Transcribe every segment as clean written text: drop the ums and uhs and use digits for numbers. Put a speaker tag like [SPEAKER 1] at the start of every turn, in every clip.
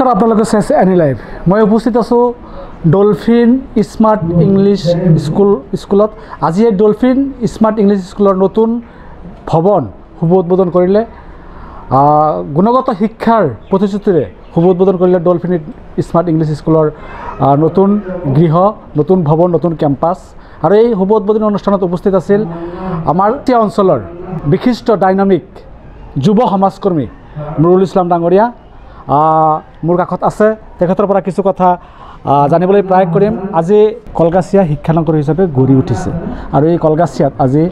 [SPEAKER 1] নমস্কাৰ আপোনালোকে চাইছে এনি লাইভ মই উপস্থিত আছো ডলফিন স্মাৰ্ট ইংলিছ স্কুলত আজি এই ডলফিন স্মাৰ্ট ইংলিছ স্কুলৰ নতুন ভৱন শুভ উদ্বোধন কৰিলে গুণগত শিক্ষাৰ প্ৰতিশ্ৰুতিৰে শুভ উদ্বোধন কৰিলে ডলফিন স্মাৰ্ট ইংলিছ স্কুলৰ নতুন গৃহ নতুন ভৱন নতুন কেম্পাছ আৰু এই শুভ উদ্বোধনী অনুষ্ঠানত উপস্থিত আছিল আমাৰ অঞ্চলৰ বিশিষ্ট ডাইনামিক যুৱ সমাজকৰ্মী নুৰুল ইছলাম ডাঙৰীয়া মোৰ কাষত আছে তেখেতৰ পৰা কিছু কথা জানিবলৈ প্ৰয়াস কৰিম আজি কলগাছিয়া শিক্ষানগৰ হিচাপে গঢ়ি উঠিছে আৰু এই কলগাছিয়াত আজি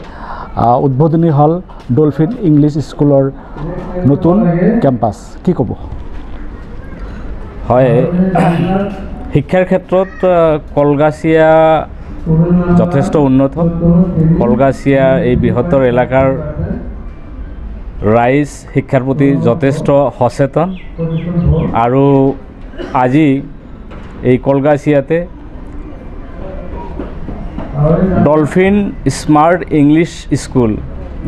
[SPEAKER 1] উদ্বোধনী হল ডলফিন ইংলিছ স্কুলৰ নতুন কেম্পাছ কি ক'ব
[SPEAKER 2] হয় শিক্ষাৰ ক্ষেত্ৰত কলগাছিয়া যথেষ্ট উন্নত কলগাছিয়া এই বৃহত্তৰ এলেকাৰ ৰাইজ শিক্ষাৰ প্ৰতি যথেষ্ট সচেতন আৰু আজি এই কলগাছিয়াতে ডলফিন স্মাৰ্ট ইংলিছ স্কুল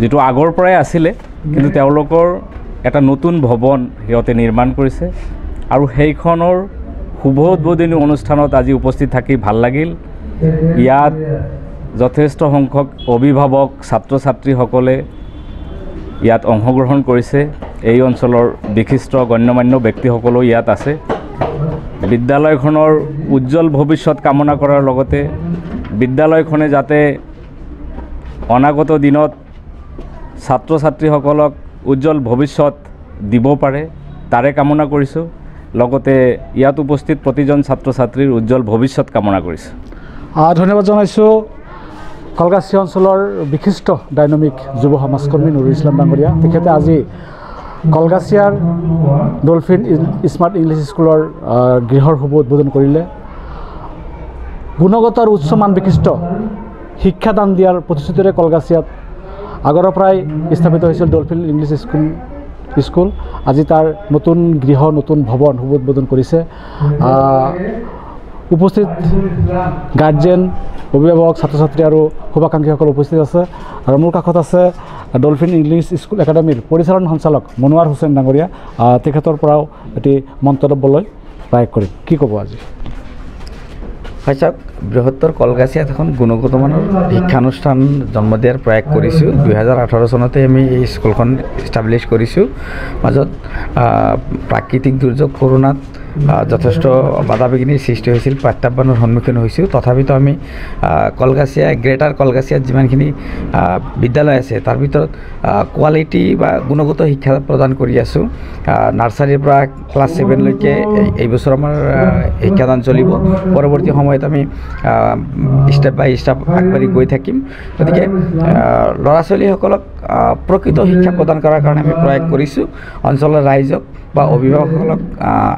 [SPEAKER 2] যেটো আগৰ পৰাই আছিলে কিন্তু তেওঁলোকৰ এটা নতুন ভৱন হিয়তে নিৰ্মাণ কৰিছে আৰু সেইখনৰ শুভ উদ্বোধনী অনুষ্ঠানত আজি উপস্থিত থাকি ভাল লাগিল ইয়াত যথেষ্ট সংখ্যক অভিভাৱক ছাত্ৰ ছাত্ৰীসকলে ইয়াত অংশগ্ৰহণ কৰিছে এই অঞ্চলৰ বিশিষ্ট গণ্যমান্য ব্যক্তিসকলো ইয়াত আছে বিদ্যালয়খনৰ উজ্জ্বল ভৱিষ্যত কামনা কৰাৰ লগতে বিদ্যালয়খনে যাতে অনাগত দিনত ছাত্ৰ ছাত্ৰীসকলক উজ্জ্বল ভৱিষ্যত দিব পাৰে তাৰে কামনা কৰিছোঁ লগতে ইয়াত উপস্থিত প্ৰতিজন ছাত্ৰ ছাত্ৰীৰ উজ্জ্বল ভৱিষ্যত কামনা কৰিছোঁ
[SPEAKER 1] ধন্যবাদ জনাইছোঁ কলগাছিয়া অঞ্চলৰ বিশিষ্ট ডাইনামিক যুৱ সমাজকৰ্মী নুৰুল ইছলাম ডাঙৰীয়া তেখেতে আজি কলগাছিয়াৰ ডলফিন স্মাৰ্ট ইংলিছ স্কুলৰ গৃহৰ শুভ উদ্বোধন কৰিলে গুণগত আৰু উচ্চমান বিশিষ্ট শিক্ষাদান দিয়াৰ প্ৰতিশ্ৰুতিৰে কলগাছিয়াত আগৰ পৰাই স্থাপিত হৈছিল ডলফিন ইংলিছ স্কুল আজি তাৰ নতুন গৃহ নতুন ভৱন শুভ উদ্বোধন কৰিছে উপস্থিত গাৰ্জেন অভিভাৱক ছাত্ৰ ছাত্ৰী আৰু শুভাকাংক্ষীসকল উপস্থিত আছে আৰু মোৰ কাষত আছে ডলফিন ইংলিছ স্কুল একাডেমীৰ পৰিচালন সঞ্চালক মনোৱাৰ হুছেইন ডাঙৰীয়া তেখেতৰ পৰাও এটি মন্তব্যলৈ প্ৰয়াস কৰিম কি ক'ব আজি
[SPEAKER 3] হয় চাওক বৃহত্তৰ কলগাছিয়াত এখন গুণগত মানৰ শিক্ষানুষ্ঠান জন্ম দিয়াৰ প্ৰয়াস কৰিছোঁ 2018 চনতে আমি এই স্কুলখন ইষ্টাব্লিছ কৰিছোঁ মাজত প্ৰাকৃতিক দুৰ্যোগ কৰোনাত যথেষ্ট বাধা বিঘিনিৰ সৃষ্টি হৈছিল প্ৰত্যাহ্বানৰ সন্মুখীন হৈছোঁ তথাপিতো আমি কলগাছিয়া গ্ৰেটাৰ কলগাছিয়াত যিমানখিনি বিদ্যালয় আছে তাৰ ভিতৰত কোৱালিটি বা গুণগত শিক্ষা প্ৰদান কৰি আছোঁ নাৰ্চাৰীৰ পৰা ক্লাছ 7 লৈকে এই বছৰ আমাৰ শিক্ষাদান চলিব পৰৱৰ্তী সময়ত আমি ষ্টেপ বাই ষ্টেপ আগবাঢ়ি গৈ থাকিম গতিকে ল'ৰা ছোৱালীসকলক প্ৰকৃত শিক্ষা প্ৰদান কৰাৰ কাৰণে আমি প্ৰয়াস কৰিছোঁ অঞ্চলৰ ৰাইজক বা অভিভাৱকসকলক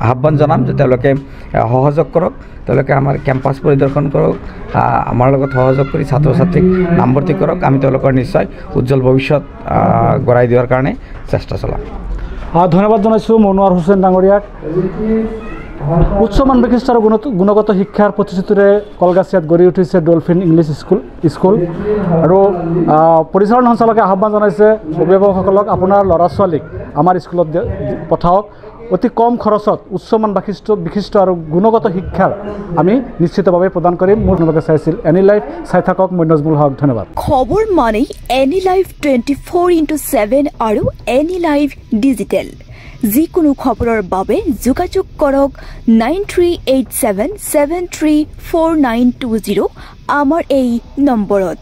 [SPEAKER 3] আহ্বান জনাম যে তেওঁলোকে সহযোগ কৰক তেওঁলোকে আমাৰ কেম্পাছ পৰিদৰ্শন কৰক আমাৰ লগত সহযোগ কৰি ছাত্ৰ ছাত্ৰীক নামভৰ্তি কৰক আমি তেওঁলোকৰ নিশ্চয় উজ্জ্বল ভৱিষ্যত গঢ়াই দিয়াৰ কাৰণে চেষ্টা চলাম
[SPEAKER 1] ধন্যবাদ জনাইছোঁ মনোৱাৰ হুছেইন ডাঙৰীয়াক উচ্চমান বিশিষ্ট আৰু গুণগত শিক্ষাৰ প্ৰতিশ্ৰুতিৰে কলগাছিয়াত গঢ়ি উঠিছে ডলফিন ইংলিছ স্কুল আৰু পৰিচালন সঞ্চালকে আহ্বান জনাইছে অভিভাৱকসকলক আপোনাৰ ল'ৰা ছোৱালীক আমাৰ স্কুলত পঠাওক অতি কম খৰচত উচ্চমান বিশিষ্ট আৰু গুণগত শিক্ষাৰ আমি নিশ্চিতভাৱে প্ৰদান কৰিম মোৰ আপোনালোকে চাইছিল এনি লাইভ চাই থাকক মই নজমুল হক ধন্যবাদ
[SPEAKER 4] খবৰ মানে এনি লাইভ 24/7 আৰু এনি লাইভ ডিজিটেল যিকোনো খবৰৰ বাবে যোগাযোগ কৰক 9387734920 আমাৰ এই নম্বৰত